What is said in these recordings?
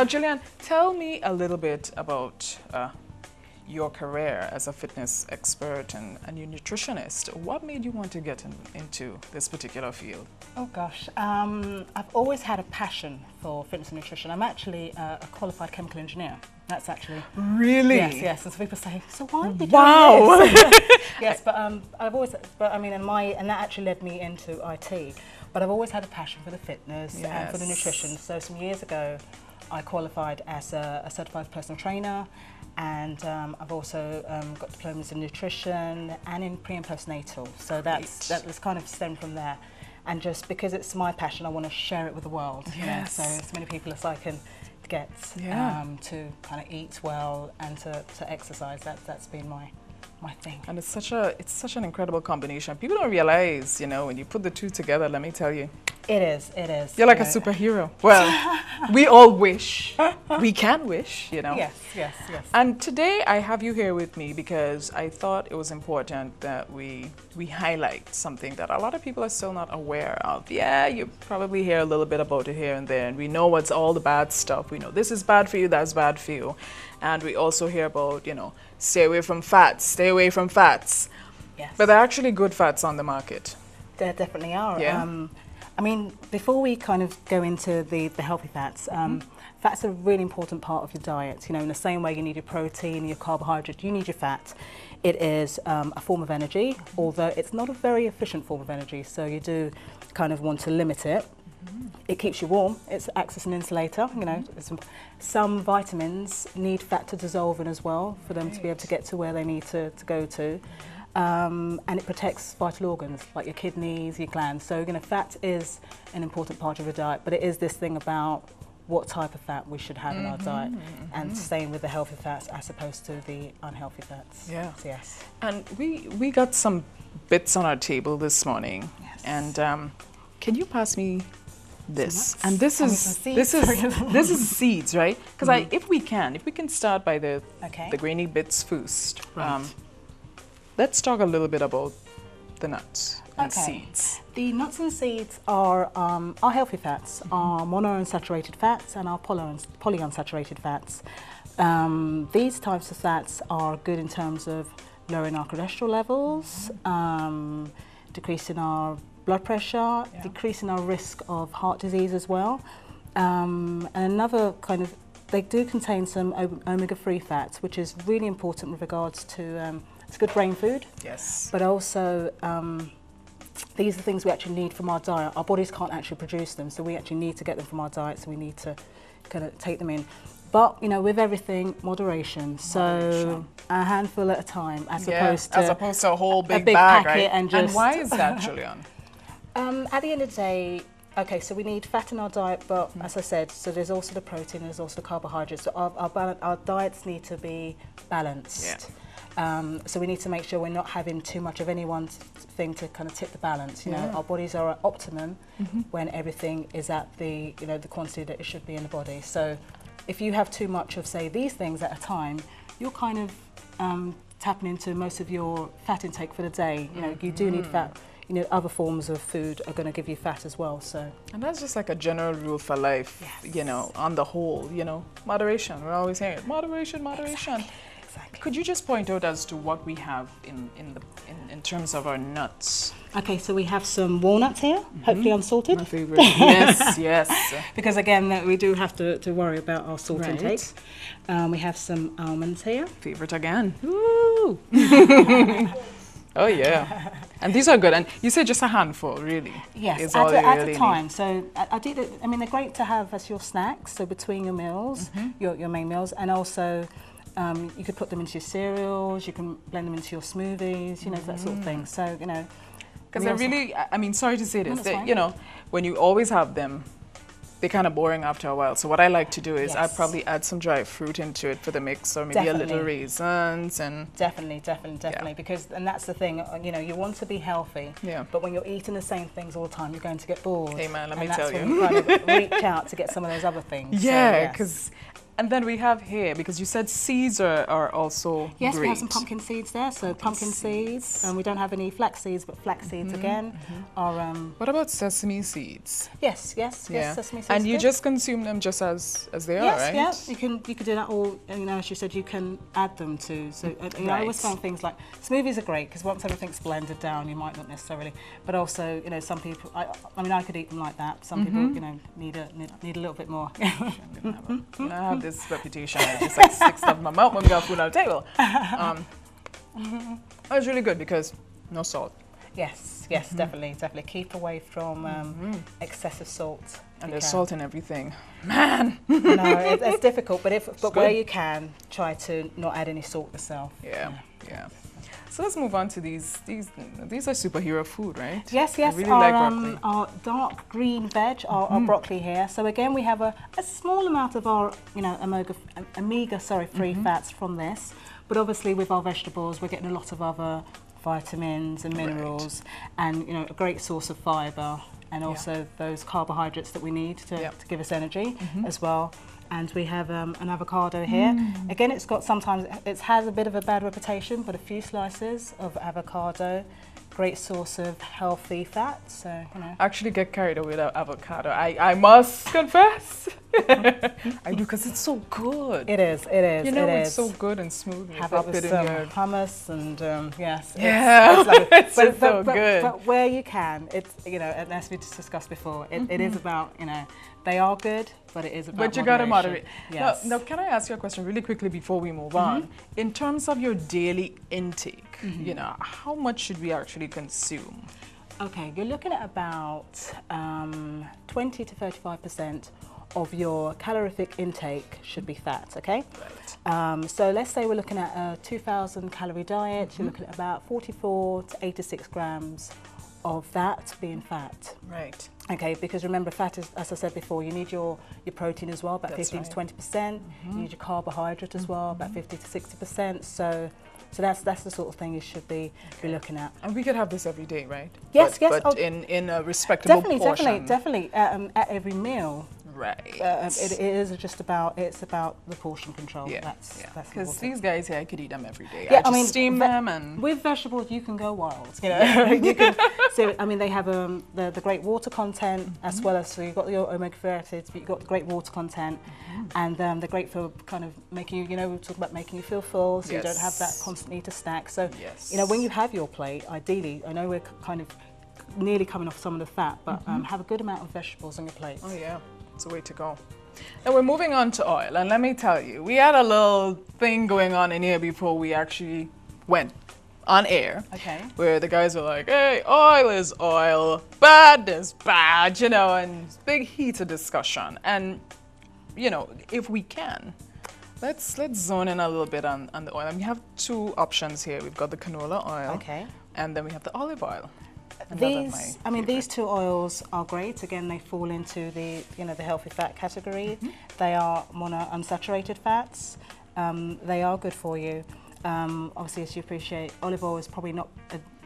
Gillian, tell me a little bit about your career as a fitness expert and your nutritionist. What made you want to get into this particular field? Oh gosh, I've always had a passion for fitness and nutrition. I'm actually a qualified chemical engineer. That's actually really yes. And so people say, so why are you doing wow. this? Yes, but and that actually led me into IT. But I've always had a passion for the fitness and for the nutrition. So some years ago, I qualified as a certified personal trainer, and I've also got diplomas in nutrition and in pre and postnatal. So that was kind of stemmed from there. And just because it's my passion, I want to share it with the world. Yes. You know, so as many people as I can get to kind of eat well and to exercise. That's been my thing. And it's such an incredible combination. People don't realize, you know, when you put the two together, let me tell you. It is. You're like a superhero. Well, we all wish. We can wish, you know. Yes. And today I have you here with me because I thought it was important that we highlight something that a lot of people are still not aware of. Yeah, you probably hear a little bit about it here and there, and we know what's all the bad stuff. We know this is bad for you, that's bad for you. And we also hear about, you know, stay away from fats. Yes. But there are actually good fats on the market. There definitely are. Yeah. I mean, before we kind of go into the healthy fats, fats are a really important part of your diet. You know, in the same way you need your protein, your carbohydrate, you need your fat. It is a form of energy, although it's not a very efficient form of energy, so you do kind of want to limit it. It keeps you warm. It acts as an insulator. You know, some vitamins need fat to dissolve in as well for them to be able to get to where they need to go to. And it protects vital organs like your kidneys, your glands. So, you know, fat is an important part of your diet, but it is this thing about what type of fat we should have in our diet and staying with the healthy fats as opposed to the unhealthy fats. Yeah. So, yes. And we got some bits on our table this morning. Yes. And can you pass me this? And this is seeds, right? Because if we can start by the grainy bits first. Right. Let's talk a little bit about the nuts and seeds. The nuts and seeds are healthy fats, are monounsaturated fats and are polyunsaturated fats. These types of fats are good in terms of lowering our cholesterol levels, decreasing our blood pressure, decreasing our risk of heart disease as well. And another kind of, they do contain some omega-3 fats, which is really important with regards to it's good brain food. Yes. But also, these are things we actually need from our diet. Our bodies can't actually produce them, so we actually need to get them from our diet, so we need to kind of take them in. But, you know, with everything, moderation. So a handful at a time, as opposed to a whole big bag, right? And why is that, Gillian? At the end of the day, okay, so we need fat in our diet, but as I said, so there's also the protein, there's also the carbohydrates. So our diets need to be balanced. Yeah. So we need to make sure we're not having too much of any one thing to kind of tip the balance. You know, our bodies are at optimum when everything is at the quantity that it should be in the body. So if you have too much of, say, these things at a time, you're kind of tapping into most of your fat intake for the day. You know, you do need fat. You know, other forms of food are going to give you fat as well. So, and that's just like a general rule for life. Yes. You know, on the whole, you know, moderation. We're always hearing it. Moderation. Exactly. Could you just point out as to what we have in terms of our nuts? Okay, so we have some walnuts here, hopefully unsalted. My favorite. Yes. Because again, we do have to worry about our salt Right. intake. We have some almonds here. Favorite again. Woo! Oh yeah, and these are good. And you said just a handful, really. Yes, is all at really a time. So I do. I mean, they're great to have as your snacks. So between your meals, your main meals, and also you could put them into your cereals. You can blend them into your smoothies. You know, that sort of thing. So you know, because they're really. I mean, sorry to say this. that's fine. You know, when you always have them, they're kind of boring after a while. So what I like to do is I probably add some dried fruit into it for the mix, or maybe a little raisins and. Definitely. Because, and that's the thing, you know, you want to be healthy. Yeah. But when you're eating the same things all the time, you're going to get bored. Hey man, let me and tell that's you. when you kind of reach out to get some of those other things. Yeah, because And then we have here, because you said seeds are also Yes, great. we have some pumpkin seeds there. So pumpkin seeds. We don't have any flax seeds, but flax seeds again are. What about sesame seeds? Yes, sesame seeds. And you good. just consume them just as they are, Yes, right? yeah. You can do that all. You know, as you said, you can add them to. So you know, I always find things like smoothies are great because once everything's blended down, you might not necessarily. But also, you know, some people. I mean, I could eat them like that. Some people, you know, need a little bit more. I have this reputation. I just like stick stuff in my mouth when we got food on the table. It's really good because no salt. Yes, definitely. Keep away from excessive salt. And there's salt in everything. Man! No, it's difficult, but where you can, try to not add any salt yourself. Yeah. So let's move on to these. These are superhero food, right? Yes. I really like broccoli. Our dark green veg, our broccoli here. So again, we have a small amount of our, you know, omega-free fats from this. But obviously, with our vegetables, we're getting a lot of other vitamins and minerals, and you know, a great source of fibre, and also those carbohydrates that we need to give us energy as well. And we have an avocado here. Again, sometimes it has a bit of a bad reputation, but a few slices of avocado, great source of healthy fat. So you know. I actually get carried away with avocado. I must confess. I do because it's so good. It is. You know, it's so good and smooth. Have it with some hummus and yes. Yeah, it's so good. But where you can, it's, you know, and as we just discussed before, it is about, you know, they are good, but it is about But you got to moderate. Yes. Now, can I ask you a question really quickly before we move on? In terms of your daily intake, you know, how much should we actually consume? Okay, you're looking at about 20 to 35% of your calorific intake should be fat, okay? Right. So let's say we're looking at a 2,000 calorie diet, you're looking at about 44 to 86 grams of that being fat. Right. Okay, because remember, fat is, as I said before, you need your protein as well, about That's 15 to 20%. You need your carbohydrate as well, about 50 to 60%. So that's the sort of thing you should be looking at. And we could have this every day, right? Yes, but in a respectable portion. Definitely. At every meal. Right. It is just about, it's about the portion control. Yeah. That's because these guys here, I could eat them every day. Yeah, I mean, steam them and with vegetables you can go wild. You know, you can. So I mean, they have the great water content as well as, so you've got your omega-3 acids, but you've got the great water content, and they're great for kind of making you, you know, we talk about making you feel full, so you don't have that constant need to snack. So you know, when you have your plate, ideally, I know we're kind of nearly coming off some of the fat, but have a good amount of vegetables on your plate. Oh yeah. It's a way to go. Now we're moving on to oil, and let me tell you, we had a little thing going on in here before we actually went on air. Okay. Where the guys were like, "Hey, oil is oil, bad is bad," you know, and big heated discussion. And you know, if we can, let's zone in a little bit on the oil. And we have two options here. We've got the canola oil, Okay. and then we have the olive oil. These two oils are great. Again, they fall into the, you know, the healthy fat category. They are monounsaturated fats. They are good for you. Obviously, as you appreciate, olive oil is probably not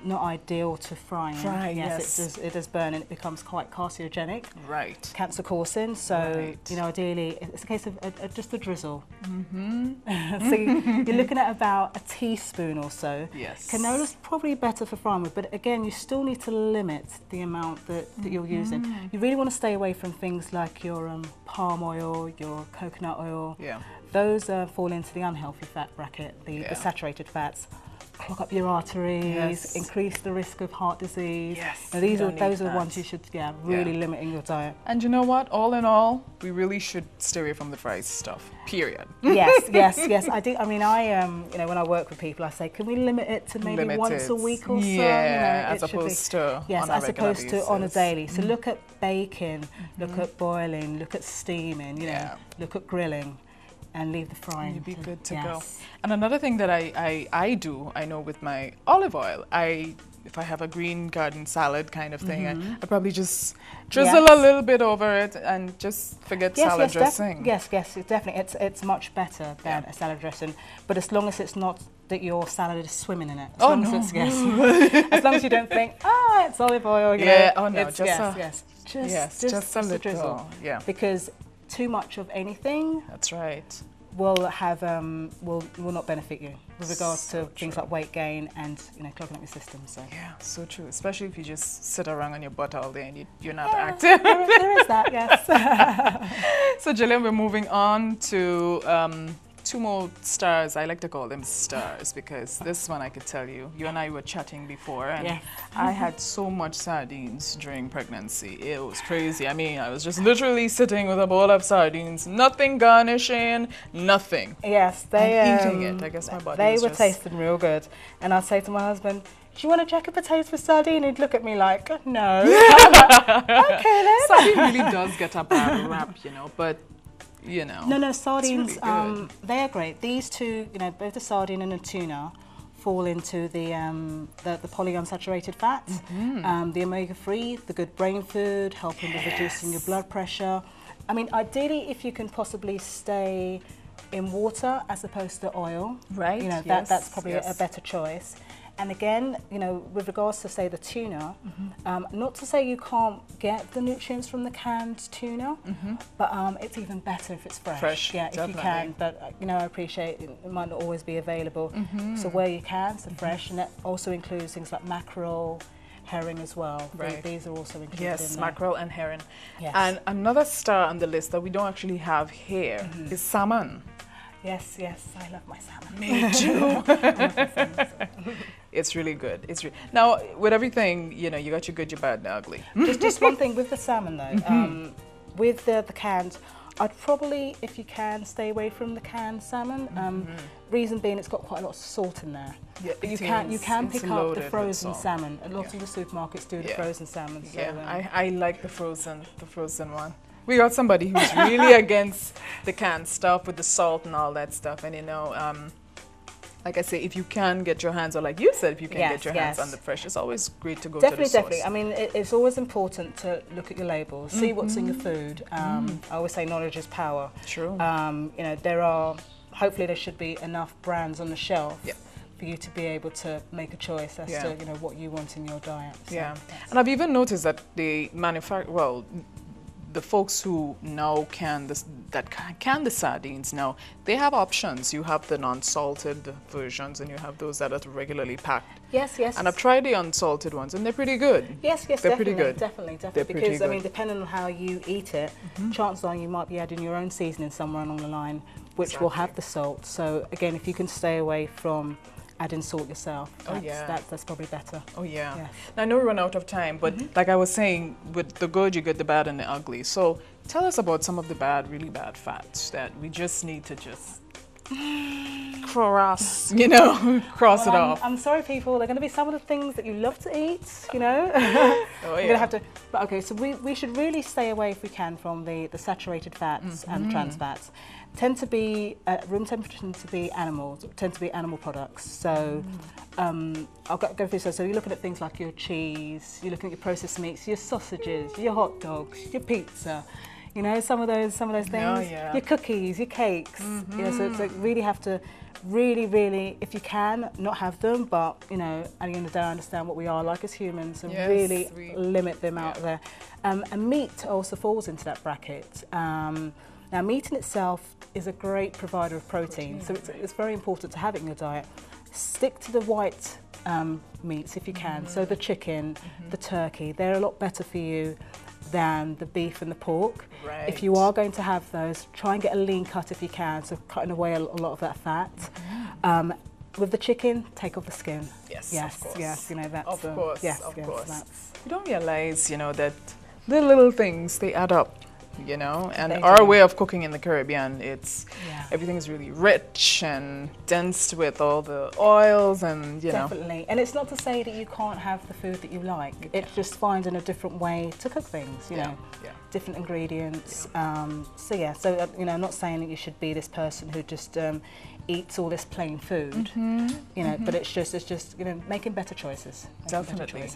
ideal to frying. Yes, it does burn and it becomes quite carcinogenic. Right. Cancer causing. So you know, ideally, it's a case of just a drizzle. So you're looking at about a teaspoon or so. Yes. Canola's probably better for frying with, but again, you still need to limit the amount that you're using. You really want to stay away from things like your palm oil, your coconut oil. Yeah. Those fall into the unhealthy fat bracket, the saturated fats. Clog up your arteries, increase the risk of heart disease. Yes. Now those are the ones you should really limit in your diet. And you know what? All in all, we really should stay away from the fried stuff. Period. Yes. I do. I mean, you know, when I work with people, I say, can we limit it to maybe once a week or so? Yeah, you know, as opposed to on a daily. So look at baking, look at boiling, look at steaming. You know, look at grilling. And leave the frying. You'd be good to go. And another thing that I do, I know with my olive oil, if I have a green garden salad kind of thing, I probably just drizzle a little bit over it and just forget salad dressing. Yes, definitely. It's much better than a salad dressing, but as long as it's not that your salad is swimming in it. As long as you don't think, it's olive oil. You know, just a just a little. drizzle. Yeah. Because too much of anything That's right. will have will not benefit you with regards to things like weight gain and clogging up your system. So Yeah, so true. Especially if you just sit around on your butt all day and you're not active. there is that, yes. So Gillian, we're moving on to two more stars. I like to call them stars because this one I could tell you. You and I were chatting before, and Yeah. I had so much sardines during pregnancy. It was crazy. I mean, I was just literally sitting with a bowl of sardines, nothing garnishing, nothing. Yes, they And eating it. I guess my body they was were just... tasting real good, and I'd say to my husband, "Do you want a jack of potatoes with sardine?" He'd look at me like, "No." I'm like, okay then. Sardine really does get a bad rap, but No, sardines, It's really good. they are great. These two, both the sardine and the tuna fall into the polyunsaturated fats, the omega-3, the good brain food, helping with reducing your blood pressure. I mean, ideally, if you can possibly stay in water as opposed to oil, Right, that's probably a better choice. And again, with regards to, say, the tuna, not to say you can't get the nutrients from the canned tuna, but it's even better if it's fresh. Fresh, Yeah, definitely. if you can. But, I appreciate it might not always be available. So where you can, so fresh. And that also includes things like mackerel, herring as well. Right. These are also included Yes, in there. mackerel and herring. Yes. And another star on the list that we don't actually have here is salmon. Yes, I love my salmon. Me too. It's really good. Now, with everything, you got your good, your bad, and the ugly. just one thing with the salmon though, with the canned, I'd probably, if you can, stay away from the canned salmon. Reason being, it's got quite a lot of salt in there. Yeah, You can pick up the frozen salmon. A lot of the supermarkets do the frozen salmon. So, I like the frozen one. We got somebody who's really against the canned stuff with the salt and all that stuff. And like I say, if you can get your hands, or like you said, if you can get your hands on the fresh, it's always great to go to the source. Definitely. I mean, it's always important to look at your labels, see what's in your food. I always say knowledge is power. True. Hopefully there should be enough brands on the shelf for you to be able to make a choice as to what you want in your diet. So, and I've even noticed that the folks who now can the sardines now, they have options. You have the non-salted versions and you have those that are regularly packed. Yes. And I've tried the unsalted ones and they're pretty good. Yes, they're definitely, pretty good. Definitely. They're because pretty I mean, good. depending on how you eat it, chances are you might be adding your own seasoning somewhere along the line, which will have the salt. So again, if you can stay away from adding salt yourself, that's probably better. Oh yeah. Yes. Now I know we run out of time, but like I was saying, with the good you get the bad and the ugly. So tell us about some of the really bad fats that we just need to just cross it off. I'm sorry, people. They're going to be some of the things that you love to eat. Oh, You're going to have to. But okay, so we should really stay away if we can from the saturated fats and the trans fats. Tend to be room temperature. Tend to be animal products. So I'll go through. So you're looking at things like your cheese. You're looking at your processed meats, your sausages, your hot dogs, your pizza. Some of those things. Oh, yeah. Your cookies, your cakes. So it's like really have to really, if you can, not have them. But at the end of the day, I understand what we are like as humans, and really limit them out there. And meat also falls into that bracket. Now, meat in itself is a great provider of protein, so it's very important to have it in your diet. Stick to the white meats if you can. So the chicken, the turkey, they're a lot better for you than the beef and the pork. Right. If you are going to have those, try and get a lean cut if you can, so cutting away a lot of that fat. With the chicken, take off the skin. Yes, Yes, of course. yes, that's Of course, yes, of yes, course. that's You don't realize, that the little things, they add up, and They our do. way of cooking in the Caribbean, Yeah. everything is really rich and dense with all the oils and, Definitely. And it's not to say that you can't have the food that you like. It's just finding a different way to cook things, different ingredients. I'm not saying that you should be this person who just eats all this plain food, but it's just making better choices. Definitely.